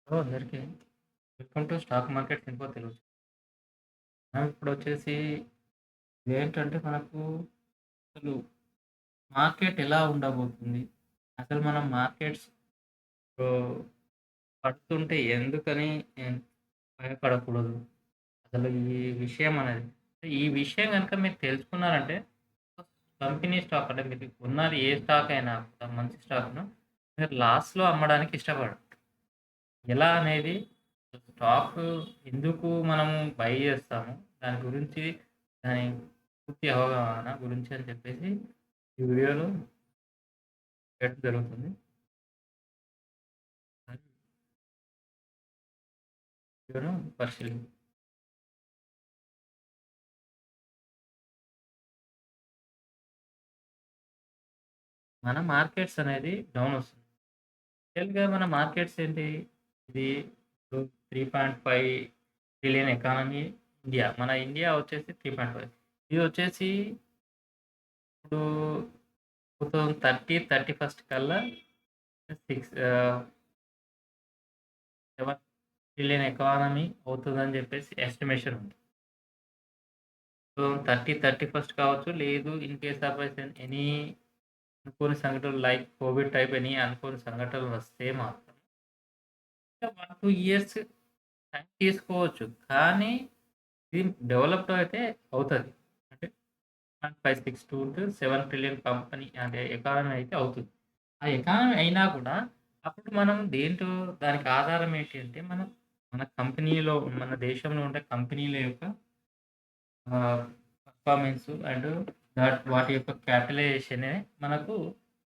Hello అందరికీ. Welcome to stock market info Telugu. మనం ఇప్పుడొచ్చేసి ఇదేంటంటే మనకు అసలు మార్కెట్ ఎలా ఉండబోతుంది? అసలు మనం మార్కెట్స్ ఆహ్, పడుతుంటే ఎందుకని ఎన్ భయపడకూడదు? అసలు ఈ విషయం అనేది ఈ విషయం గనుక మీరు తెలుసుకున్నారంటే కంపెనీ స్టాక్ అంటే మీరు ఉన్నది ఏ స్టాక్ అయినా కూడా మంచి స్టాక్‌ను మీరు లాస్‌లో అమ్మడానికి ఇష్టపడరు. ఎలా అనేది స్టాకు ఎందుకు మనము బై చేస్తాము? దాని గురించి దాని పూర్తి అవగాహన గురించి అని చెప్పేసి ఈ వీడియోలో పెట్టడం జరుగుతుంది. అది వీడియోను పరిశీలిద్దాం. మన మార్కెట్స్ అనేది డౌన్ వస్తుంది. యాక్చువల్‌గా మన మార్కెట్స్ ఏంటి? ఇది ఇప్పుడు 3.5 ట్రిలియన్ ఎకానమీ ఇండియా. మన ఇండియా వచ్చేసి 3.5 ఇది వచ్చేసి ఇప్పుడు 2030, 31 కల్లా 7 ట్రిలియన్ ఎకానమీ అవుతదని జెప్పేసి ఎస్టిమేషన్ ఉంది. సో, 30, 31 కావచ్చు. లేదు ఇన్ కేస్ ఆఫ్ ఎనీ అనుకోని సంఘటనలు లైక్ కోవిడ్ టైప్ ఎనీ అనుకోని సంఘటనలు వస్తే మాత్రం ఇంకా 1, 2 ఇయర్స్ టైం తీసుకోవచ్చు. కానీ ఇది డెవలప్డ్ అయితే అవుతది. అంటే 1.56 to 7 ట్రిలియన్ కంపెనీ అంటే ఎకానమీ అయితే అవుతుంది. ఆ ఎకానమీ అయినా కూడా అప్పుడు మనం దేంటో దానికి ఆధారం ఏంటి అంటే మన కంపెనీలో మన దేశంలో ఉండే కంపెనీల యొక్క పెర్ఫార్మెన్స్ అండ్ వాటి యొక్క క్యాపిటలైజేషనే మనకు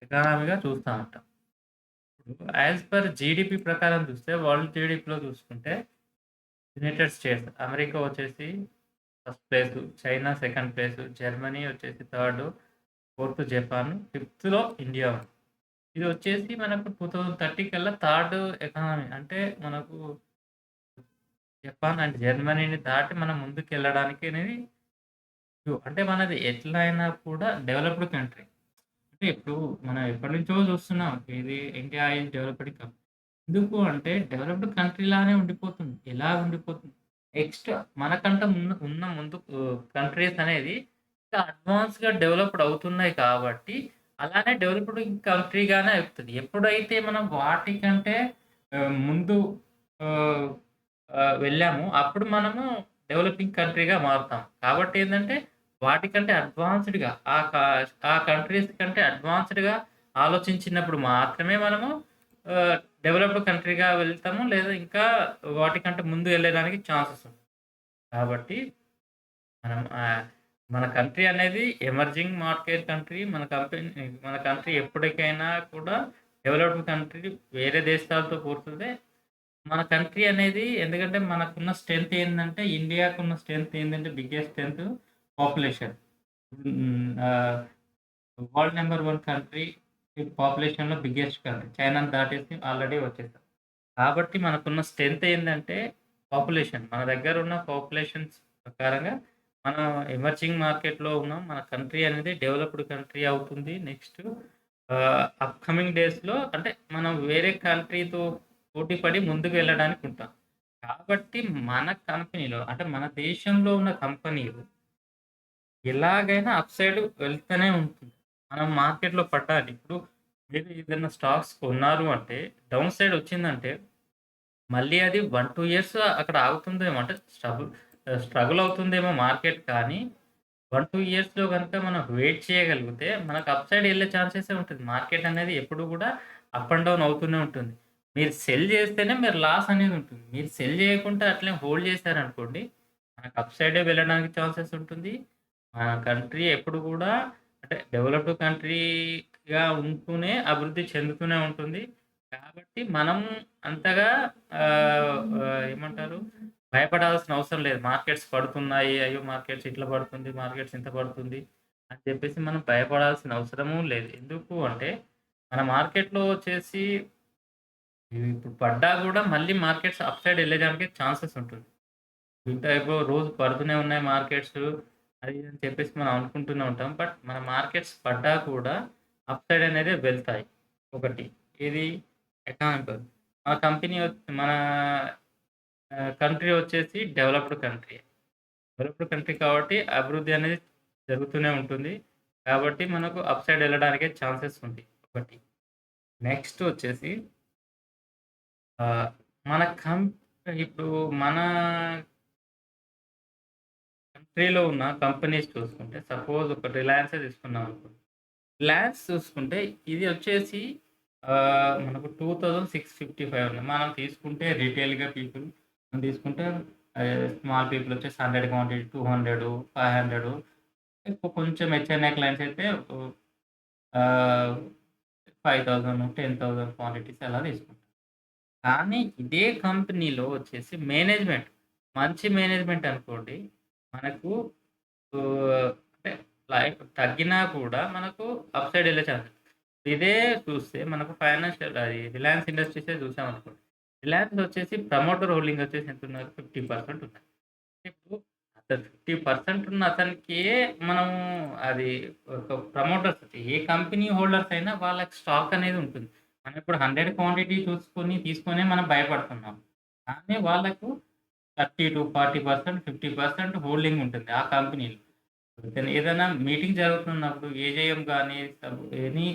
ఎకానమీగా చూస్తా ఉంటాం. ఇప్పుడు యాస్ పర్ జీడీపీ ప్రకారం చూస్తే వరల్డ్ జీడీపీలో చూసుకుంటే యునైటెడ్ స్టేట్స్ అమెరికా వచ్చేసి first place, China second place, Germany వచ్చేసి థర్డు, ఫోర్త్ జపాన్, ఫిఫ్త్‌లో ఇండియా ఉంది. ఇది వచ్చేసి మనకు 2030 కల్లా థర్డ్ ఎకానమీ అంటే మనకు జపాన్ అండ్ జర్మనీని దాటి మనం ముందుకెళ్ళడానికి అనేది అంటే మనది ఎట్లా అయినా కూడా డెవలప్డ్ కంట్రీ. అంటే ఇప్పుడు మనం ఎప్పటినుంచో చూస్తున్నాం. ఇది ఇండియా ఈజ్ డెవలప్డ్ కంట్రీ. ఎందుకు అంటే డెవలప్డ్ కంట్రీ లానే ఉండిపోతుంది. ఎలా ఉండిపోతుంది? నెక్స్ట్ మనకంటే ముందు కంట్రీస్ అనేది ఇంకా అడ్వాన్స్‌గా డెవలప్డ్ అవుతున్నాయి కాబట్టి, అలానే డెవలప్డ్ కంట్రీగానే అవుతది. ఎప్పుడైతే మనం వాటికంటే ముందు ఆహ్, వెళ్ళామో అప్పుడు మనము డెవలపింగ్ కంట్రీగా మారుతాం. కాబట్టి ఏందంటే వాటికంటే అడ్వాన్స్‌డ్‌గా ఆ కంట్రీస్ కంటే అడ్వాన్స్‌డ్‌గా ఆలోచించినప్పుడు మాత్రమే మనము ఆహ్, డెవలప్డ్ కంట్రీగా వెళ్తాము. లేదా ఇంకా వాటికంటే ముందు వెళ్ళడానికి ఛాన్సెస్ ఉంటాయి. కాబట్టి మనం మన కంట్రీ అనేది ఎమర్జింగ్ మార్కెట్ కంట్రీ. మన కంట్రీ ఎప్పటికైనా కూడా డెవలప్డ్ కంట్రీ వేరే దేశాలతో పోల్చితే మన కంట్రీ అనేది ఎందుకంటే మనకున్న స్ట్రెంత్ ఏందంటే ఇండియాకున్న స్ట్రెంత్ ఏందంటే biggest strength population. World number 1 country పాపులేషన్‌లో బిగ్గెస్ట్ కంట్రీ. చైనాని దాటేసి ఆల్రెడీ వచ్చేసాం. కాబట్టి మనకున్న స్ట్రెంత్ ఏందంటే పాపులేషన్. మన దగ్గరున్న పాపులేషన్స్ ప్రకారంగా మనం ఎమర్జింగ్ మార్కెట్‌లో ఉన్నాం. మన కంట్రీ అనేది డెవలప్డ్ కంట్రీ అవుతుంది. నెక్స్ట్ అప్‌కమింగ్ డేస్‌లో అంటే మనం వేరే కంట్రీతో పోటీ పడి ముందుకు వెళ్ళడానికి ఉంటాం. కాబట్టి మన కంపెనీలో అంటే మన దేశంలో ఉన్న కంపెనీలు ఎలాగైనా అప్ సైడ్ వెళ్తూనే ఉంటుంది. మనం మార్కెట్‌లో పట్టాలి. ఇప్పుడు మీరు ఏదైనా స్టాక్స్ కొన్నారు అంటే డౌన్ సైడ్ వచ్చిందంటే మళ్ళీ అది 1, 2 ఇయర్స్ అక్కడ ఆగుతుందేమో. అంటే స్ట్రగుల్ అవుతుందేమో మార్కెట్ కానీ 1, 2 ఇయర్స్‌లో గనుక మనం వెయిట్ చేయగలిగితే మనకు అప్ సైడ్ ఎళ్ళే ఛాన్సెసే ఉంటుంది. మార్కెట్ అనేది ఎప్పుడు కూడా అప్ అండ్ డౌన్ అవుతూనే ఉంటుంది. మీరు సెల్ చేస్తేనే మీరు లాస్ అనేది ఉంటుంది. మీరు సెల్ చేయకుండా అట్లే హోల్డ్ చేశారనుకోండి, మనకు అప్ సైడే వెళ్ళడానికి ఛాన్సెస్ ఉంటుంది. మన కంట్రీ ఎప్పుడు కూడా అంటే డెవలప్డ్ కంట్రీగా ఉంటూనే అభివృద్ధి చెందుతూనే ఉంటుంది. కాబట్టి మనం అంతగా ఏమంటారు? భయపడాల్సిన అవసరం లేదు. మార్కెట్స్ పడుతున్నాయి. అయ్యో! మార్కెట్స్ ఇట్లా పడుతుంది. మార్కెట్స్ ఇంత పడుతుంది. అని చెప్పేసి మనం భయపడాల్సిన అవసరము లేదు. ఎందుకు అంటే మన మార్కెట్‌లో వచ్చేసి ఇవి ఇప్పుడు పడ్డా గూడా మళ్ళీ మార్కెట్స్ అప్ సైడ్ ఎళ్ళేదానికి ఛాన్సెస్ ఉంటుంది. ఇంకా ఇప్పుడు రోజు పడుతూనే ఉన్నాయి మార్కెట్స్ అది ఇది అని చెప్పేసి మనం అనుకుంటూనే ఉంటాం. బట్ మన మార్కెట్స్ పడ్డా కూడా అప్ సైడ్ అనేది వెళ్తాయి. ఒకటి. ఇది ఎకనామికల్. మన కంట్రీ వచ్చేసి డెవలప్డ్ కంట్రీ. డెవలప్డ్ కంట్రీ కాబట్టి అభివృద్ధి అనేది జరుగుతూనే ఉంటుంది. కాబట్టి మనకు అప్ సైడ్ ఎళ్ళడానికే ఛాన్సెస్ ఉంది ఒకటి. నెక్స్ట్ వచ్చేసి ఆహ్, మన కం ఇప్పుడు మన కంట్రీలో ఉన్న కంపెనీస్ చూసుకుంటే సపోజ్ ఒక రిలయన్సే తీసుకున్నాం అనుకోండి. రిలయన్స్ చూసుకుంటే ఇది వచ్చేసి మనకు 2655 ఉంది. మనం తీసుకుంటే రిటైల్‌గా మనం తీసుకుంటే స్మాల్ పీపుల్ వచ్చేసి 100 క్వాంటిటీ, 200, 500 ఎక్కువ కొంచెం హెచ్ఎన్ఐ క్లయింట్స్ అయితే ఆహ్, 5000, 10,000 క్వాంటిటీస్ అలా తీసుకుంటారు. కానీ ఇదే కంపెనీలో వచ్చేసి మేనేజ్‌మెంట్ మంచి మేనేజ్‌మెంట్ అనుకోండి మనకు అంటే లైక్ తగ్గినా కూడా మనకు అప్ సైడ్ ఎళ్ళే ఛాన్స్. ఇదే చూస్తే మనకు ఫైనాన్షియల్ అది రిలయన్స్ ఇండస్ట్రీసే చూసామనుకోండి. రిలయన్స్ వచ్చేసి ప్రమోటర్ హోల్డింగ్ వచ్చేసి ఎంతున్నారు? 50% ఉన్నారు. ఇప్పుడు అతను 50% ఉన్న అతనికే మనము అది ఒక ప్రమోటర్స్ ఏ కంపెనీ హోల్డర్స్ అయినా వాళ్ళకి స్టాక్ అనేది ఉంటుంది. మనం ఇప్పుడు 100 క్వాంటిటీ తీసుకొనే మనం భయపడుతున్నాం. కానీ వాళ్ళకు 30-40%, 50% హోల్డింగ్ ఉంటుంది ఆ కంపెనీలో. ఏదైనా మీటింగ్ జరుగుతున్నప్పుడు ఏజేఎం గాని ఎనీ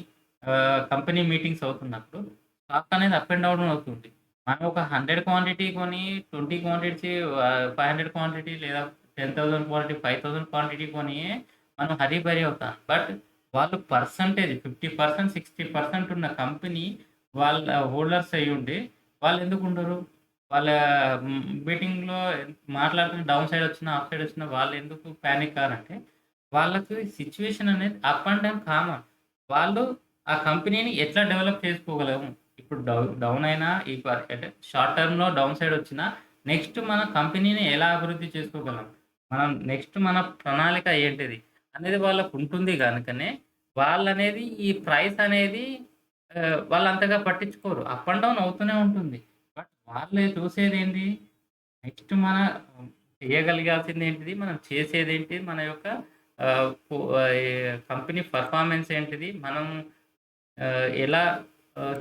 కంపెనీ మీటింగ్స్ అవుతున్నప్పుడు స్టాక్ అనేది అప్ అండ్ డౌన్ అవుతుంది. మనం ఒక 100 క్వాంటిటీ కొని 20 క్వాంటిటీస్ 500 క్వాంటిటీ లేదా 10,000 క్వాంటిటీ, 5,000 క్వాంటిటీ కొని మనం హరీ బరీ అవుతాం. బట్ వాళ్ళు పర్సెంటేజ్ 50%, 60% ఉన్న కంపెనీ వాళ్ళ హోల్డర్స్ అయ్యుండి వాళ్ళెందుకు ఉండరు? వాళ్ళ మీటింగ్‌లో మాట్లాడుతున్న డౌన్ సైడ్ వచ్చినా, అప్ సైడ్ వచ్చినా వాళ్ళెందుకు పానిక్ కారంటే, వాళ్ళకి సిట్యుయేషన్ అనేది అప్ అండ్ డౌన్ కామన్. వాళ్ళు ఆ కంపెనీని ఎట్లా డెవలప్ చేసుకోగలము? ఇప్పుడు డౌన్ అయినా అంటే షార్ట్ టర్మ్‌లో డౌన్ సైడ్ వచ్చినా, నెక్స్ట్ మన కంపెనీని ఎలా అభివృద్ధి చేసుకోగలం? మనం నెక్స్ట్ మన ప్రణాళిక ఏంటిది? అనేది వాళ్ళకుంటుంది గనుకనే, వాళ్ళనేది ఈ ప్రైస్ అనేది వాళ్ళంతగా పట్టించుకోరు. అప్ అండ్ డౌన్ అవుతూనే ఉంటుంది. బట్ వాళ్ళు చూసేదేంటి? నెక్స్ట్ మన చేయగలిగాల్సిందేంటిది? మనం చేసేదేంటి? మన యొక్క ఆహ్, పొ ఈ కంపెనీ పెర్ఫార్మన్స్ ఏంటిది? మనం ఎలా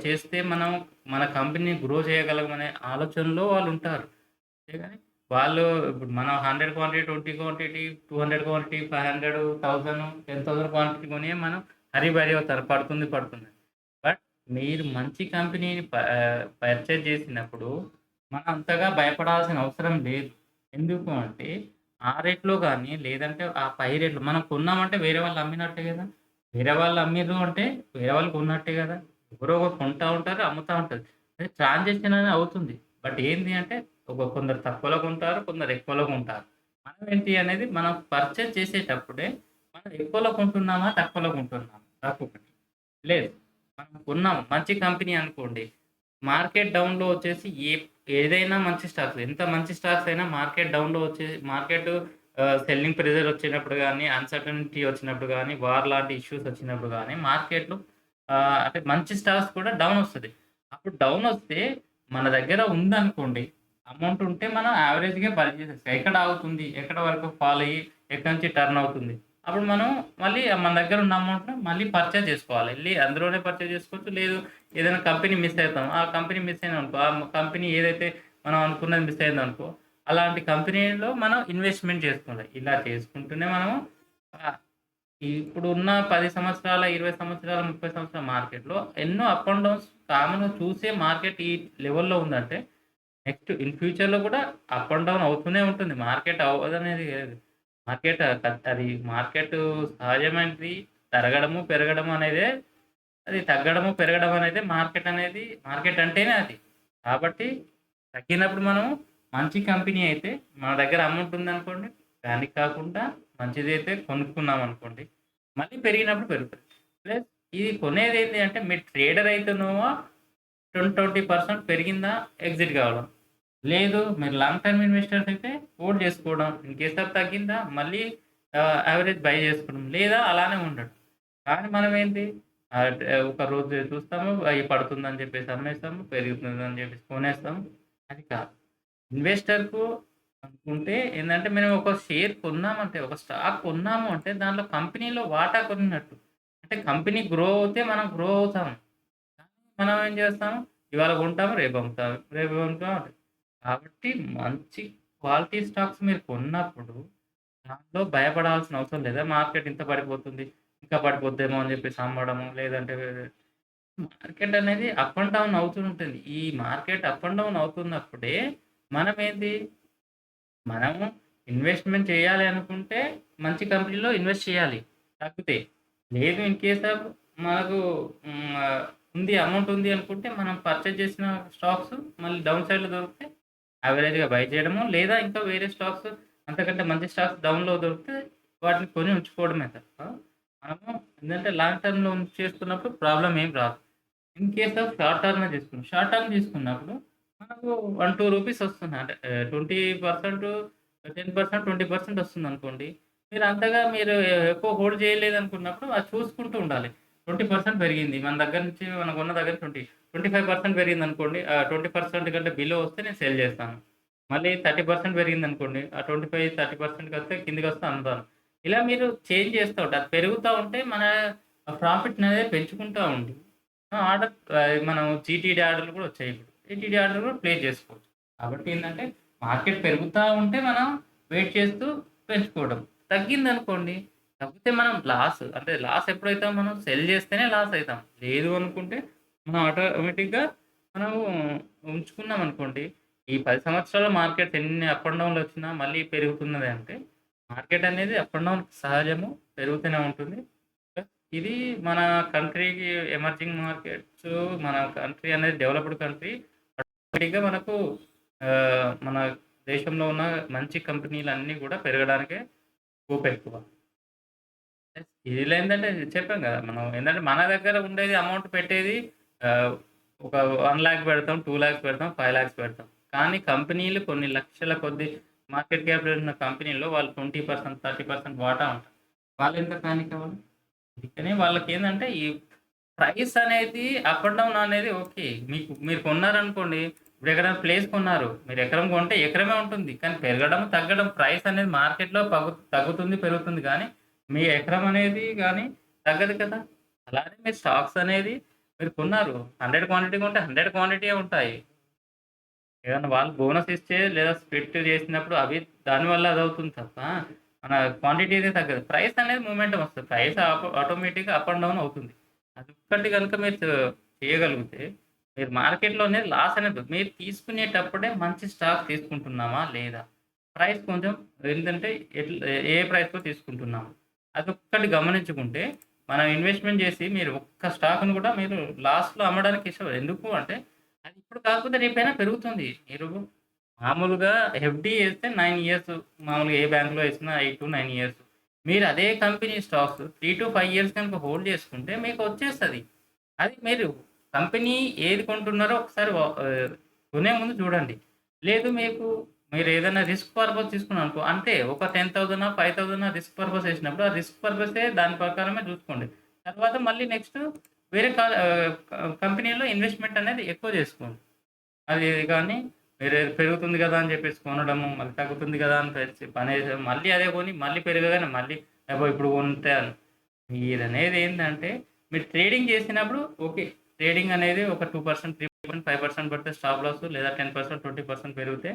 చేస్తే మనం మన కంపెనీని గ్రో చేయగలమనే ఆలోచనలో వాళ్ళుంటారు. అంతేగాని వాళ్ళు ఇప్పుడు మనం 100 క్వాంటిటీ, 20 క్వాంటిటీ, 200 క్వాంటిటీ, 500, 1000, 10,000 క్వాంటిటీ కొని మనం హరీ బరీ అవుతారు. పడుతుంది. బట్ మీరు మంచి కంపెనీని పర్చేజ్ చేసినప్పుడు మనం అంతగా భయపడాల్సిన అవసరం లేదు. ఎందుకు అంటే ఆ రేట్‌లో గాని లేదంటే ఆ పై రేట్‌లో మనం కొన్నామంటే వేరే వాళ్ళు అమ్మినట్టే గదా! వేరే వాళ్ళు అమ్మిర్రు అంటే వేరే వాళ్ళు కొన్నట్టే గదా! ఎవరో ఒకరు కొంటా ఉంటారు, అమ్ముతా ఉంటారు. అదే ట్రాన్సాక్షన్ అనేది అవుతుంది. బట్ ఏంది అంటే కొందరు తక్కువలో కొంటారు, కొందరు ఎక్కువలో కొంటారు. మనం ఏంటి అనేది మనం పర్చేజ్ చేసేటప్పుడే మనం ఎక్కువలో కొంటున్నామా? తక్కువలో కొంటున్నామా? నాకొకటి. లేదు. మనం కొన్నాం మంచి కంపెనీ అనుకోండి. మార్కెట్ డౌన్‌లో వచ్చేసి ఏదైనా మంచి స్టాక్స్ ఎంత మంచి స్టాక్స్ అయినా మార్కెట్ డౌన్‌లో మార్కెట్ సెల్లింగ్ ప్రెషర్ వచ్చినప్పుడు గాని, అన్‌సర్టెనిటీ వచ్చినప్పుడు గాని, వార్ లాంటి ఇష్యూస్ వచ్చినప్పుడు గాని మార్కెట్‌లో అంటే మంచి స్టాక్స్ కూడా డౌన్ వస్తది. అప్పుడు డౌన్ వస్తే మన దగ్గర ఉందనుకోండి, అమౌంట్ ఉంటే మనం యావరేజ్‌గా బై చేసేస్తాం. ఎక్కడ ఆగుతుంది? ఎక్కడ వరకు ఫాల్ అయ్యి ఎక్కడి నుంచి టర్న్ అవుతుంది? అప్పుడు మనం మళ్ళీ మన దగ్గర ఉన్న అమౌంట్‌ని మళ్ళీ పర్చేజ్ చేసుకోవాలి. ఎళ్లి అందులోనే పర్చేజ్ చేసుకోవచ్చు. లేదు ఏదైనా కంపెనీ మిస్ అయితాం. ఆ కంపెనీ మిస్ అయిందనుకో, ఆ కంపెనీ ఏదైతే మనం అనుకున్నది మిస్ అయిందనుకో, అలాంటి కంపెనీలో మనం ఇన్వెస్ట్‌మెంట్ చేసుకోవాలి. ఇలా చేసుకుంటూనే మనం ఆహ్, ఇప్పుడున్న 10 సంవత్సరాల, 20 సంవత్సరాల, 30 సంవత్సరాల మార్కెట్‌లో ఎన్నో అప్ అండ్ డౌన్స్ కామన్‌గా చూసే మార్కెట్ ఈ లెవెల్‌లో ఉందంటే, నెక్స్ట్ ఇన్ ఫ్యూచర్‌లో కూడా అప్ అండ్ డౌన్ అవుతూనే ఉంటుంది. మార్కెట్ అవ్వదనేది లేదు. అది మార్కెటు సహజమైనది. తరగడము, పెరగడం అనేదే అది తగ్గడము, పెరగడం అనేది మార్కెట్ అంటేనే అది. కాబట్టి తగ్గినప్పుడు మనం మంచి కంపెనీ అయితే మన దగ్గర అమౌంట్ ఉందనుకోండి, పానిక్ కాకుండా మంచిదైతే కొనుక్కున్నామనుకోండి, మళ్ళీ పెరిగినప్పుడు పెరుగుతది. ప్లస్ ఇది కొనేదేంటి అంటే మీరు ట్రేడర్ అయితేనేమో 20% పెరిగిందా ఎగ్జిట్ కావడం. లేదు మీరు లాంగ్ టర్మ్ ఇన్వెస్టర్స్ అయితే హోల్డ్ చేసుకోవడం. ఇన్ కేస్ ఆఫ్ తగ్గిందా మళ్ళీ యావరేజ్ బై చేసుకోవడం. లేదా అలానే ఉండడం. కానీ మనమేంటి ఒక రోజు చూస్తాము పడుతుందని చెప్పేసి అమ్మేస్తాము. పెరుగుతుందని చెప్పేసి కొనేస్తాము. అది కాదు. ఇన్వెస్టర్‌కు అనుకుంటే ఏందంటే మనం ఒక షేర్ కొన్నామంటే, ఒక స్టాక్ కొన్నాము అంటే దాంట్లో కంపెనీలో వాటా కొన్నట్టు. అంటే కంపెనీ గ్రో అవుతే మనం గ్రో అవుతాం. కానీ మనం ఏం చేస్తాం? ఇవాళ కొంటాము, రేపు అమ్ముతాము. రేపు కొంటాం. కాబట్టి మంచి క్వాలిటీ స్టాక్స్ మీరు కొన్నప్పుడు దాంట్లో భయపడాల్సిన అవసరం లేదా? మార్కెట్ ఇంత పడిపోతుంది, ఇంకా పడిపోద్దేమో అని చెప్పేసి అమ్మడము, లేదంటే మార్కెట్ అనేది అప్ అండ్ డౌన్ అవుతూ ఉంటుంది. ఈ మార్కెట్ అప్ అండ్ డౌన్ అవుతున్నప్పుడే మనమేంటి, మనము ఇన్వెస్ట్‌మెంట్ చేయాలి అనుకుంటే మంచి కంపెనీలో ఇన్వెస్ట్ చేయాలి. తగ్గితే. లేదు ఇన్ కేస్ ఆఫ్ మనకు ఉంది అమౌంట్ ఉంది అనుకుంటే మనం పర్చేజ్ చేసిన స్టాక్స్ మళ్ళీ డౌన్ సైడ్‌లో దొరికితే యావరేజ్‌గా బై చేయడము. లేదా ఇంకా వేరే స్టాక్స్ అంతకంటే మంచి స్టాక్స్ డౌన్‌లో దొరికితే వాటిని కొని ఉంచుకోవడమే తప్ప, మనము ఏందంటే లాంగ్ టర్మ్‌లో చేసుకున్నప్పుడు ప్రాబ్లమ్ ఏం రాదు. ఇన్ కేస్ ఆఫ్ షార్ట్ టర్మే తీసుకున్నాం. షార్ట్ టర్మ్ తీసుకున్నప్పుడు మనకు 1, 2 రూపీస్ వస్తుంది. అంటే 20%, 10%, 20% వస్తుందనుకోండి. మీరు అంతగా మీరు ఎక్కువ హోల్డ్ చేయలేదనుకున్నప్పుడు అది చూసుకుంటూ ఉండాలి. 20% పెరిగింది. మన దగ్గర నుంచి మనకున్న దగ్గర 25% పెరిగిందనుకోండి. ఆ 20% కంటే బిలో వస్తే నేను సేల్ చేస్తాను. మళ్ళీ 30% పెరిగిందనుకోండి. ఆ 25, 30% వస్తే కిందకొస్తే అమ్ముతాను. ఇలా మీరు చేంజ్ చేస్తా ఉంటే అది పెరుగుతా ఉంటే మన ప్రాఫిట్‌ననేది పెంచుకుంటా ఉండి మనం జీటీడీ ఆర్డర్‌లు కూడా వచ్చాయి ఇప్పుడు. జీటీడీ ఆర్డర్ కూడా ప్లేస్ చేసుకోవచ్చు. కాబట్టి ఏందంటే మార్కెట్ పెరుగుతా ఉంటే మనం వెయిట్ చేస్తూ పెంచుకోవడం. తగ్గిందనుకోండి, తగ్గితే మనం అంటే లాస్ ఎప్పుడైతాం మనం సెల్ చేస్తేనే లాస్ అయితాం. లేదు అనుకుంటే మనం ఆటోమేటిక్‌గా మనము ఉంచుకున్నామనుకోండి, ఈ 10 సంవత్సరాల మార్కెట్ ఎన్ని అప్ అండ్ డౌన్‌లు వచ్చినా మళ్ళీ పెరుగుతున్నది అంటే, మార్కెట్ అనేది అప్ అండ్ డౌన్ సహజము. పెరుగుతూనే ఉంటుంది. ఇది మన కంట్రీకి ఎమర్జింగ్ మార్కెట్స్, మన కంట్రీ అనేది డెవలప్డ్ కంట్రీ. ఆటోమేటిక్‌గా మనకు మన దేశంలో ఉన్న మంచి కంపెనీలన్నీ గూడా పెరగడానికే స్కోప్ ఎక్కువ. ఈళ్ళేందంటే చెప్పాం గదా! మనం ఏందంటే మన దగ్గర ఉండేది అమౌంట్ పెట్టేది ఆహ్, ఒక 1,00,000 పెడతాం, 2,00,000 పెడతాం, 5,00,000 పెడతాం. కానీ కంపెనీలు కొన్ని లక్షల కొద్దీ మార్కెట్ క్యాపిటల్ ఉన్న కంపెనీల్లో వాళ్ళు 20%, 30% వాటా ఉంటది. వాళ్ళెంత పానిక్ అవ్వాలి? అందుకని వాళ్ళకేందంటే ఈ ప్రైస్ అనేది అప్ అండ్ డౌన్ అనేది ఓకే. మీరు కొన్నారనుకోండి, ఇప్పుడు ఎక్కడైనా ప్లేస్ కొన్నారు. మీరు ఎకరం కొంటే ఎకరమే ఉంటుంది. కానీ పెరగడం, తగ్గడం ప్రైస్ అనేది మార్కెట్‌లో తగ్గుతుంది, పెరుగుతుంది గానీ, మీ ఎకరం అనేది గానీ తగ్గదు కదా! అలానే మీరు స్టాక్స్ అనేది మీరు కొన్నారు. 100 క్వాంటిటీ కొంటే 100 క్వాంటిటీయే ఉంటాయి. ఏదన్నా వాళ్ళు బోనస్ ఇస్తే లేదా స్ప్లిట్ చేసినప్పుడు దానివల్ల అదవుతుంది తప్ప, మన క్వాంటిటీ అనేది తగ్గదు. ప్రైస్ అనేది మొమెంటం వస్తది. ప్రైస్ ఆటోమేటిక్‌గా అప్ అండ్ డౌన్ అవుతుంది. అదొక్కటి గనుక మీరు చేయగలిగితే, మీరు మార్కెట్‌లోనే లాస్ అనేది మీరు తీసుకునేటప్పుడే మంచి స్టాక్ తీసుకుంటున్నామా? లేదా? ప్రైస్ కొంచెం ఏంటంటే ఏ ప్రైస్‌లో తీసుకుంటున్నాము? అదొక్కటి గమనించుకుంటే, మనం ఇన్వెస్ట్‌మెంట్ చేసి మీరు ఒక్క స్టాక్‌ని కూడా మీరు లాస్‌లో అమ్మడానికి ఇష్టపడరు. ఎందుకు అంటే అది ఇప్పుడు కాకపోతే రేపైనా పెరుగుతుంది. మీరు మామూలుగా ఎఫ్‌డి ఏస్తే 9 ఇయర్స్ మామూలుగా ఏ బ్యాంక్‌లో ఏసినా 8-9 ఇయర్స్. మీరు అదే కంపెనీ స్టాక్స్ 3-5 ఇయర్స్ గనుక హోల్డ్ చేసుకుంటే మీకు వచ్చేస్తది. అది మీరు కంపెనీ ఏది కొంటున్నారో ఒకసారి కొనే ముందు చూడండి. లేదు మీరేదైనా రిస్క్ పర్పస్ తీసుకున్నారనుకో అంతే ఒక 10,000 5,000 రిస్క్ పర్పస్ ఏసినప్పుడు, ఆ రిస్క్ పర్పసే దాని ప్రకారమే చూసుకోండి. తర్వాత మళ్ళీ నెక్స్ట్ వేరే కంపెనీలో ఇన్వెస్ట్‌మెంట్ అనేది ఎక్కువ చేసుకోండి. అది కానీ పెరుగుతుంది గదా! అని జెప్పేసి కొనడము, మళ్ళీ తగ్గుతుంది గదా! అని పనేసి మళ్ళీ అదే కొని మళ్ళీ పెరగగానే మళ్ళీ అబ్బో! ఇప్పుడు కొంటే అని. మీరనేదేంటంటే మీరు ట్రేడింగ్ చేసినప్పుడు ఓకే. ట్రేడింగ్ అనేది ఒక 2%, 3%, 5% పడితే స్టాప్ లాస్ లేదా 10%, 20% పెరిగితే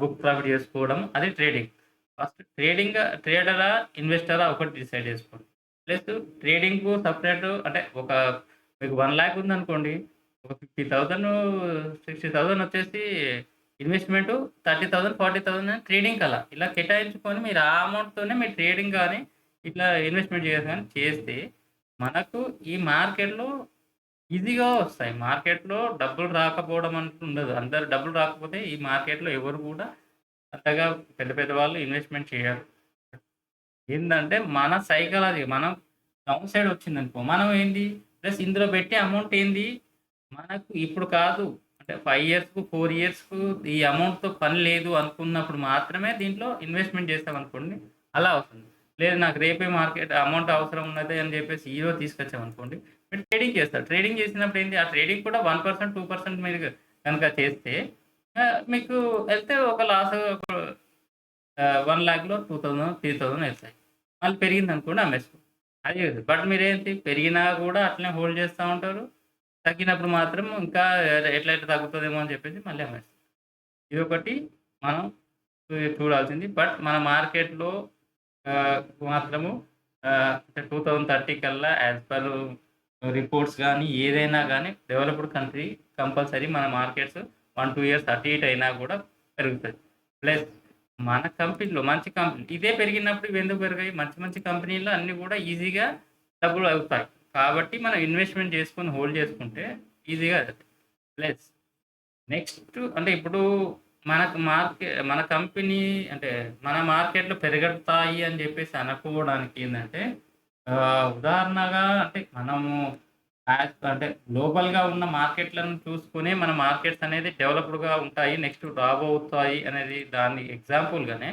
బుక్ ప్రాఫిట్ చేసుకోవడం అది ట్రేడింగ్. ఫస్ట్ ట్రేడరా, ఇన్వెస్టరా ఒకటి డిసైడ్ చేసుకోండి. ప్లస్ ట్రేడింగ్‌కు అంటే మీకు 1,00,000 ఉందనుకోండి. ఒక 50,000, 60,000 వచ్చేసి ఇన్వెస్ట్‌మెంటు, 30,000, 40,000 ట్రేడింగ్‌కి ఇలా కేటాయించుకొని మీరు ఆ అమౌంట్‌తోనే మీరు ట్రేడింగ్ గాని, ఇట్లా ఇన్వెస్ట్‌మెంట్ చేస్తే మనకు ఈ మార్కెట్‌లో ఈజీగా వస్తాయి. మార్కెట్‌లో డబ్బులు రాకపోవడం అంటూ ఉండదు. అందరు డబ్బులు రాకపోతే ఈ మార్కెట్‌లో ఎవరు కూడా అంతగా పెద్ద పెద్ద వాళ్ళు ఇన్వెస్ట్‌మెంట్ చేయరు. ఏందంటే మన సైకాలజీ మనం డౌన్ సైడ్ వచ్చిందనుకో, మనం ఏంది ప్లస్ ఇందులో పెట్టే అమౌంట్ ఏంది, మనకు ఇప్పుడు కాదు. అంటే 5 ఇయర్స్‌కు, 4 ఇయర్స్‌కు ఈ అమౌంట్‌తో పని లేదు అనుకున్నప్పుడు మాత్రమే దీంట్లో ఇన్వెస్ట్‌మెంట్ చేస్తామనుకోండి, అలా అవుతుంది. లేదు నాకు రేపే మార్కెట్ అమౌంట్ అవసరం ఉన్నది అని చెప్పేసి ఈరోజు తీసుకొచ్చామనుకోండి, మీరు ట్రేడింగ్ చేస్తారు. ట్రేడింగ్ చేసినప్పుడు ఏంది, ఆ ట్రేడింగ్ కూడా 1%, 2% మీరు గనుక చేస్తే మీకు ఎళ్తే ఒక లాస్ 1,00,000లో 2,000, 3,000 ఎళ్తాయి. మళ్ళీ పెరిగిందనుకోండి అమ్మేసుకో. అది బట్ మీరేంటి పెరిగినా గూడా అట్లనే హోల్డ్ చేస్తా ఉంటారు. తగ్గినప్పుడు మాత్రం ఇంకా ఎట్లా ఎట్లా తగ్గుతదేమో అని చెప్పేసి మళ్ళీ అమ్మేస్తాం. ఇదొకటి మనం చూడాల్సింది. బట్ మన మార్కెట్‌లో మాత్రము అంటే 2030 కల్లా యాస్ పర్ రిపోర్ట్స్ గానీ, ఏదైనా గానీ డెవలప్డ్ కంట్రీ కంపల్సరీ మన మార్కెట్స్ 1, 2 ఇయర్స్ అటు ఇటు అయినా గూడా పెరుగుతది. ప్లస్ మన కంపెనీలో మంచి కంపెనీ ఇదే పెరిగినప్పుడు ఇవెందుకు పెరిగాయి? మంచి మంచి కంపెనీలో అన్నీ గూడా ఈజీగా డబ్బులు అవుతాయి. కాబట్టి మనం ఇన్వెస్ట్‌మెంట్ చేసుకొని హోల్డ్ చేసుకుంటే ఈజీగా అవుతది. ప్లస్ నెక్స్ట్ అంటే ఇప్పుడు మన కంపెనీ అంటే మన మార్కెట్‌లో పెరుగుతాయి అని జెప్పేసి అనుకోవడానికి ఏందంటే ఉదాహరణగా అంటే మనము అంటే గ్లోబల్‌గా ఉన్న మార్కెట్‌లను చూసుకొనే మన మార్కెట్స్ అనేది డెవలప్డ్‌గా ఉంటాయి. నెక్స్ట్ రాబోతాయి అనేది దాని ఎగ్జాంపుల్‌గానే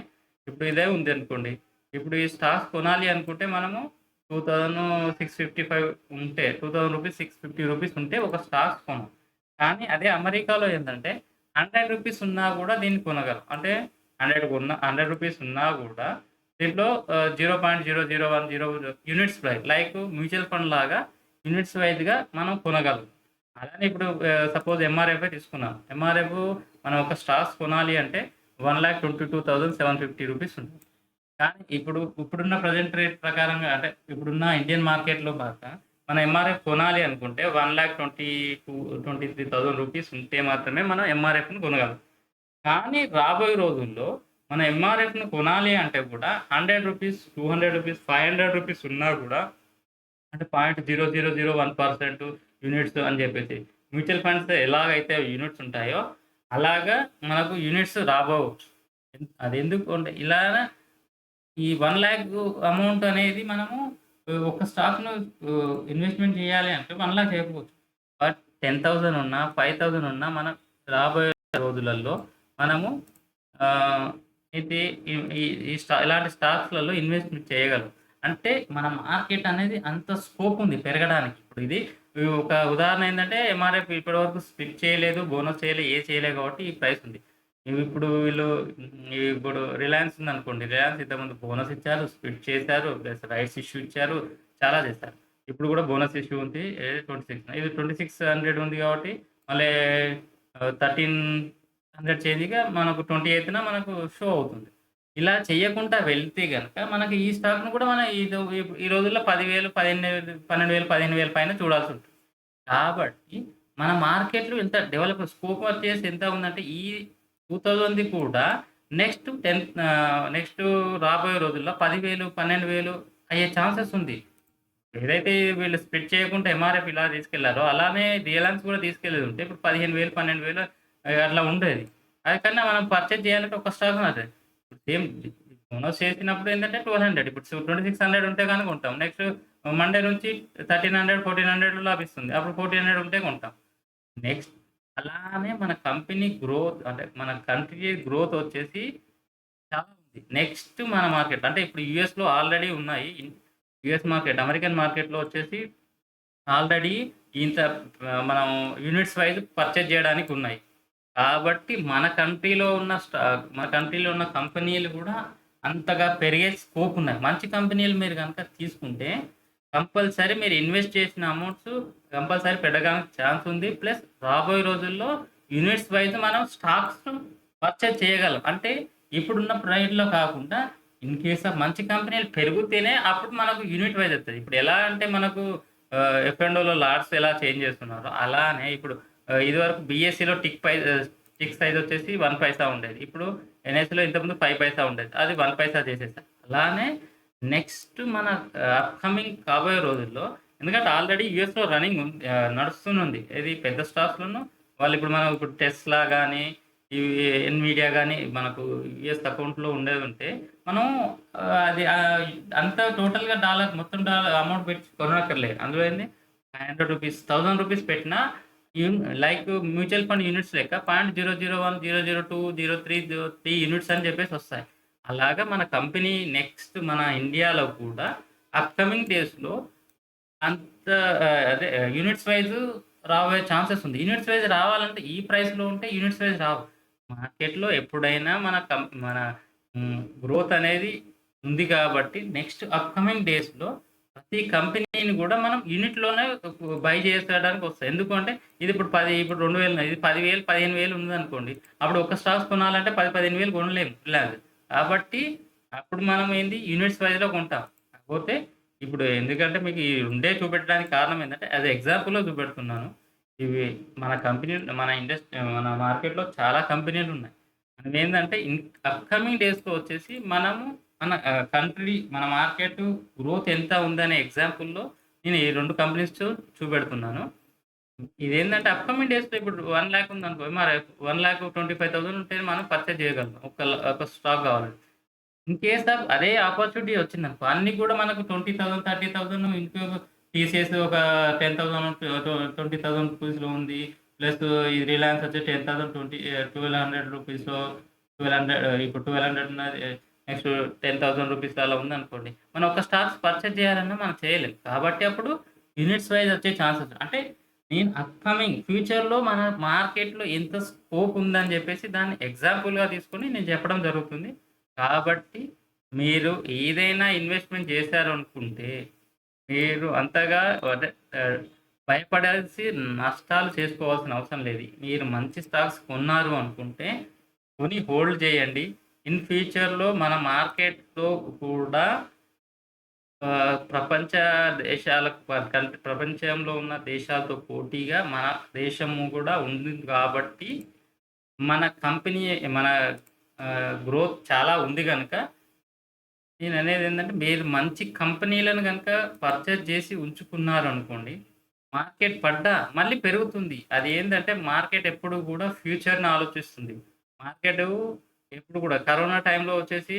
ఇప్పుడు ఇదే ఉందనుకోండి. ఇప్పుడు ఈ స్టాక్స్ కొనాలి అనుకుంటే మనము 2655 ఉంటే రూ. 2000 650 ఉంటే ఒక స్టాక్స్ కొనం. కానీ అదే అమెరికాలో ఏందంటే రూ. 100 ఉన్నా గూడా దీన్ని కొనగలం. అంటే 100 రూపీస్ ఉన్నా గూడా దీంట్లో 0.0010 units price like mutual fund లాగా యూనిట్స్ వైస్‌గా మనం కొనగలం. అలానే ఇప్పుడు సపోజ్ ఎంఆర్ఎఫ్ఏ తీసుకున్నాం. ఎంఆర్ఎఫ్ మనం ఒక స్టాక్స్ కొనాలి అంటే 1,22,750 రూపీస్ ఉంటుంది. కానీ ఇప్పుడున్న ప్రెజెంట్ రేట్ ప్రకారంగా అంటే ఇప్పుడున్న ఇండియన్ మార్కెట్‌లో మన ఎంఆర్ఎఫ్ కొనాలి అనుకుంటే 1,23,000 రూపీస్ ఉంటే మాత్రమే మనం ఎంఆర్ఎఫ్‌ని కొనగలం. కానీ రాబోయే రోజుల్లో మన ఎంఆర్ఎఫ్‌ని కొనాలి అంటే కూడా రూ. 100, రూ. 200, రూ. 500 ఉన్నా గూడా అంటే 0.0001% యూనిట్స్ అని జెప్పేసి. మ్యూచువల్ ఫండ్స్ ఎలాగైతే యూనిట్స్ ఉంటాయో, అలాగా మనకు యూనిట్స్ రాబోవు. అదెందుకు అంటే ఇలా ఈ 1,00,000 అమౌంట్ అనేది మనము ఒక స్టాక్‌ను ఇన్వెస్ట్‌మెంట్ చేయాలి అంటే 1,00,000 చేయకపోవచ్చు. బట్ 10,000 ఉన్నా, 5,000 ఉన్నా మనం రాబోయే రోజులలో మనము ఆహ్, ఇది ఈ ఈ ఈ ఇలాంటి స్టాక్స్‌లలో ఇన్వెస్ట్‌మెంట్ చేయగలం. అంటే మన మార్కెట్ అనేది అంత స్కోప్ ఉంది పెరగడానికి. ఇప్పుడు ఇది ఒక ఉదాహరణ ఏందంటే ఎంఆర్ఎఫ్ ఇప్పటివరకు స్ప్లిట్ చేయలేదు, బోనస్ చేయలేదు, ఏది చేయలేదు కాబట్టి ఈ ప్రైస్ ఉంది. ఇప్పుడు వీళ్ళు ఇప్పుడు రిలయన్స్ ఉందనుకోండి. రిలయన్స్ ఇంతకుముందు బోనస్ ఇచ్చారు, స్ప్లిట్ చేశారు, ప్లస్ రైట్స్ ఇష్యూ ఇచ్చారు, చాలా చేశారు. ఇప్పుడు కూడా బోనస్ ఇష్యూ ఉంది. ఏది 26 ఇది 2600 ఉంది కాబట్టి మళ్ళీ 1300 చేంజ్‌గా మనకు 28న మనకు షో అవుతుంది. ఇలా చేయకుండా వెళ్తే గనక మనకి ఈ స్టాక్‌ను కూడా మనం ఈ రోజుల్లో 10,000, 15,000, 12,000, 15,000 పైన చూడాల్సుంటుంది. కాబట్టి మన మార్కెట్‌లో ఎంత డెవలప్ స్కోప్ వచ్చేసి ఎంత ఉందంటే ఈ 2000ది కూడా నెక్స్ట్ రాబోయే రోజుల్లో 10,000, 12,000 అయ్యే ఛాన్సెస్ ఉంది. ఏదైతే వీళ్ళు స్ప్లిట్ చేయకుండా ఎంఆర్ఎఫ్ ఇలా తీసుకెళ్లారో అలానే రిలయన్స్ కూడా తీసుకెళ్ళేదుంటే ఇప్పుడు 15,000, 12,000 అట్లా ఉండేది. అది కన్నా మనం పర్చేజ్ చేయాలంటే ఒక స్టాక్ అదే. సేమ్ బోనస్ చేసినప్పుడు ఏంటంటే 1200 ఇప్పుడు 2600 ఉంటే గనుక కొంటాం. నెక్స్ట్ మండే నుంచి 1300, 1400 లభిస్తుంది. అప్పుడు 1400 ఉంటే కొంటాం. నెక్స్ట్ అలానే మన కంపెనీ గ్రోత్ అంటే మన కంట్రీ గ్రోత్ వచ్చేసి చాలా ఉంది. నెక్స్ట్ మన మార్కెట్ అంటే ఇప్పుడు యూఎస్‌లో ఆల్రెడీ ఉన్నాయి. యూఎస్ మార్కెట్, అమెరికన్ మార్కెట్‌లో వచ్చేసి ఆల్రెడీ ఇంత మనం యూనిట్స్ వైస్ పర్చేజ్ చేయడానికి ఉన్నాయి. కాబట్టి మన కంట్రీలో ఉన్న కంపెనీలు గూడా అంతగా పెరిగే స్కోప్ ఉన్నాయి. మంచి కంపెనీలు మీరు గనక తీసుకుంటే కంపల్సరీ మీరు ఇన్వెస్ట్ చేసిన అమౌంట్స్ కంపల్సరీ పెరగడానికి ఛాన్స్ ఉంది. ప్లస్ రాబోయే రోజుల్లో యూనిట్స్ వైస్ మనం స్టాక్స్ పర్చేజ్ చేయగలం. అంటే ఇప్పుడున్న ప్రైస్‌లో కాకుండా ఇన్ కేస్ ఆఫ్ మంచి కంపెనీలు పెరిగితేనే అప్పుడు మనకు యూనిట్ వైస్ వస్తది. ఇప్పుడు ఎలా అంటే మనకు ఎఫ్ అండ్ ఓలో లాట్స్ ఎలా చేంజ్ చేస్తున్నారో అలానే ఇప్పుడు ఇదివరకు బీఎస్సీలో టిక్ సైజ్ వచ్చేసి 1 పైసా ఉండేది. ఇప్పుడు ఎన్ఎస్‌లో ఇంతకుముందు 5 పైసా ఉండేది. అది 1 పైసా చేసేసారు. అలానే నెక్స్ట్ మన అప్‌కమింగ్ కాబోయే రోజుల్లో ఎందుకంటే ఆల్రెడీ యూఎస్‌లో నడుస్తూనుంది. ఏది పెద్ద స్టాక్స్‌లోను మనం ఇప్పుడు టెస్లా గాని, ఇవి ఎన్‌విడియా గాని మనకు యూఎస్ అకౌంట్‌లో ఉండేదుంటే మనం అది అంతా టోటల్‌గా మొత్తం డాలర్ అమౌంట్ పెట్టి కొనక్కర్లేదు. అందులో ఏంది రూ. 500, రూ. 1000 పెట్టినా లైక్ మ్యూచువల్ ఫండ్ యూనిట్స్ లెక్క 0.001, 002, 03 యూనిట్స్ అని చెప్పేసి వస్తాయి. అలాగా మన కంపెనీ నెక్స్ట్ మన ఇండియాలో కూడా అప్‌కమింగ్ డేస్‌లో అంత అదే యూనిట్స్ వైస్ రాబోయే ఛాన్సెస్ ఉంది. యూనిట్స్ వైస్ రావాలంటే ఈ ప్రైస్‌లో ఉంటే యూనిట్స్ వైస్ రావు. మార్కెట్‌లో ఎప్పుడైనా మన గ్రోత్ అనేది ఉంది కాబట్టి నెక్స్ట్ అప్‌కమింగ్ డేస్‌లో ప్రతి కంపెనీని కూడా మనం యూనిట్‌లోనే బై చేసేయడానికి వస్తాయి. ఎందుకంటే ఇది ఇప్పుడు 2000 ఇది 10,000, 15,000 ఉందనుకోండి. అప్పుడు ఒక స్టాక్స్ కొనాలంటే 10, 15,000 కొనలేము ఇలాగ. కాబట్టి అప్పుడు మనం ఏంది యూనిట్స్ వైస్‌లో కొంటాం. కాకపోతే ఇప్పుడు ఎందుకంటే మీకు ఈ 2 చూపెట్టడానికి కారణం ఏందంటే యాస్ ఎ ఎగ్జాంపుల్‌లో చూపెడుతున్నాను. ఇవి మన కంపెనీ మన మార్కెట్‌లో చాలా కంపెనీలున్నాయి. మనమేందంటే అప్‌కమింగ్ డేస్‌లో వచ్చేసి మనము మన మార్కెట్ గ్రోత్ ఎంత ఉందనే ఎగ్జాంపుల్‌లో నేను ఈ 2 కంపెనీస్ చూపెడుతున్నాను. ఇదేందంటే అప్‌కమింగ్ డేస్‌లో ఇప్పుడు 1,00,000 ఉందనుకో మరి 1,25,000 ఉంటేనే మనం పర్చేజ్ చేయగలం. ఒక స్టాక్ కావాలంటే. ఇన్ కేస్ ఆఫ్ అదే ఆపర్చునిటీ వచ్చిందనుకో అన్నీ కూడా మనకు 20,000, 30,000 ఇంకో టీసీఎస్ ఒక 10,000 20,000 రూపీస్‌లో ఉంది. ప్లస్ ఈ రిలయన్స్ వచ్చి 10,000 1,200 రూపీస్‌లో 1,200 ఇప్పుడు 1,200 ఉన్నది. నెక్స్ట్ 10,000 రూపీస్‌లో అలా ఉందనుకోండి. మనం ఒక స్టాక్స్ పర్చేజ్ చేయాలన్నా మనం చేయలేం. కాబట్టి అప్పుడు యూనిట్స్ వైస్ వచ్చే ఛాన్సెస్ అంటే నేను అప్‌కమింగ్ ఫ్యూచర్‌లో మన మార్కెట్‌లో ఎంత స్కోప్ ఉందని చెప్పేసి దాన్ని ఎగ్జాంపుల్‌గా తీసుకొని నేను చెప్పడం జరుగుతుంది. కాబట్టి మీరు ఏదైనా ఇన్వెస్ట్‌మెంట్ చేశారనుకుంటే, మీరు అంతగా అదే ఆహ్, భయపడాల్సి నష్టాలు చేసుకోవాల్సిన అవసరం లేదు. మీరు మంచి స్టాక్స్ కొన్నారు అనుకుంటే, కొని హోల్డ్ చేయండి. ఇన్ ఫ్యూచర్‌లో మన మార్కెట్‌లో కూడా ప్రపంచ దేశాలకు ప్రపంచంలో ఉన్న దేశాలతో పోటీగా మన దేశము కూడా ఉంది కాబట్టి, మన కంపెనీ మన గ్రోత్ చాలా ఉంది గనక నేననేదేంటంటే, మీరు మంచి కంపెనీలను గనక పర్చేజ్ జేసి ఉంచుకున్నారనుకోండి, మార్కెట్ పడ్డా మళ్ళీ పెరుగుతుంది. అదేందంటే, మార్కెట్ ఎప్పుడు గూడా ఫ్యూచర్‌ని ఆలోచిస్తుంది. మార్కెటు ఎప్పుడు గూడా కరోనా టైంలో వచ్చేసి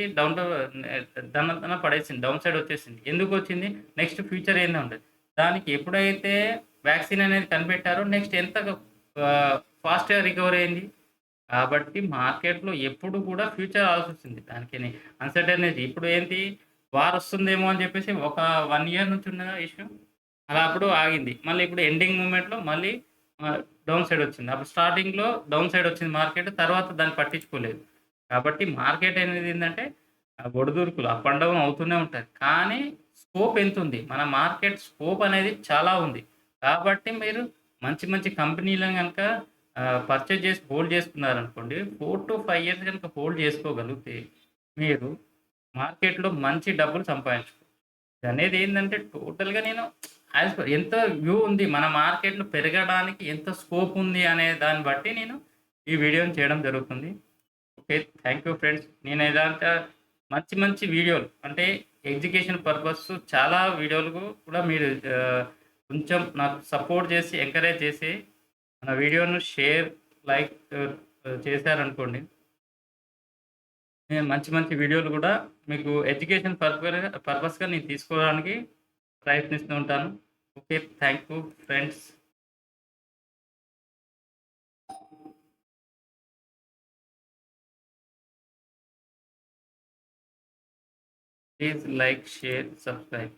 దనదన పడేసింది. డౌన్ సైడ్ వచ్చేసింది. ఎందుకొచ్చింది? నెక్స్ట్ ఫ్యూచర్ ఏందో ఉంటది. దానికి ఎప్పుడైతే వ్యాక్సిన్ అనేది కనిపెట్టారో నెక్స్ట్ ఆహ్, ఫాస్ట్‌గా రికవరీ అయింది. కాబట్టి మార్కెట్‌లో ఎప్పుడు కూడా ఫ్యూచర్ ఆలోచిస్తుంది. దానికని అన్‌సర్టెనిటీ ఇప్పుడు ఏంటి వారొస్తుందేమో అని చెప్పేసి ఒక 1 ఇయర్ నుంచి ఉన్న ఇష్యూ. అలా అప్పుడు ఆగింది. మళ్ళీ ఇప్పుడు ఎండింగ్ మూవ్‌మెంట్‌లో మళ్ళీ డౌన్ సైడ్ వచ్చింది. అప్పుడు స్టార్టింగ్‌లో డౌన్ సైడ్ వచ్చింది మార్కెట్. తర్వాత దాన్ని పట్టించుకోలేదు. కాబట్టి మార్కెట్ అనేది ఏందంటే ఒడిదుడుకులు అప్ అండ్ డౌన్ అవుతూనే ఉంటది. కానీ స్కోప్ ఎంతుంది? మన మార్కెట్ స్కోప్ అనేది చాలా ఉంది. కాబట్టి మీరు మంచి మంచి కంపెనీలను గనక పర్చేజ్ చేసి హోల్డ్ చేసుకున్నారనుకోండి 4-5 ఇయర్స్ గనుక హోల్డ్ చేసుకోగలిగితే మీరు మార్కెట్‌లో మంచి డబ్బులు సంపాదించుకోవచ్చు. ఇదనేది ఏందంటే టోటల్‌గా నేను యాస్ పర్ ఎంత వ్యూ ఉంది మన మార్కెట్‌లో పెరగడానికి ఎంత స్కోప్ ఉంది అనే దాన్ని బట్టి నేను ఈ వీడియోని చేయడం జరుగుతుంది. ఓకే. Thank you friends. నేను ఇలాంటి మంచి మంచి వీడియోలు అంటే ఎడ్యుకేషన్ పర్పస్ చాలా వీడియోలు కూడా మీరు కొంచెం నాకు సపోర్ట్ చేసి, ఎంకరేజ్ చేసి మన వీడియోను షేర్, లైక్ చేశారనుకోండి. నేను మంచి మంచి వీడియోలు గూడా మీకు ఎడ్యుకేషన్ పర్పస్‌గా నేను తీసుకోవడానికి ప్రయత్నిస్తూ ఉంటాను. Okay. Thank you friends. Please like, share, subscribe.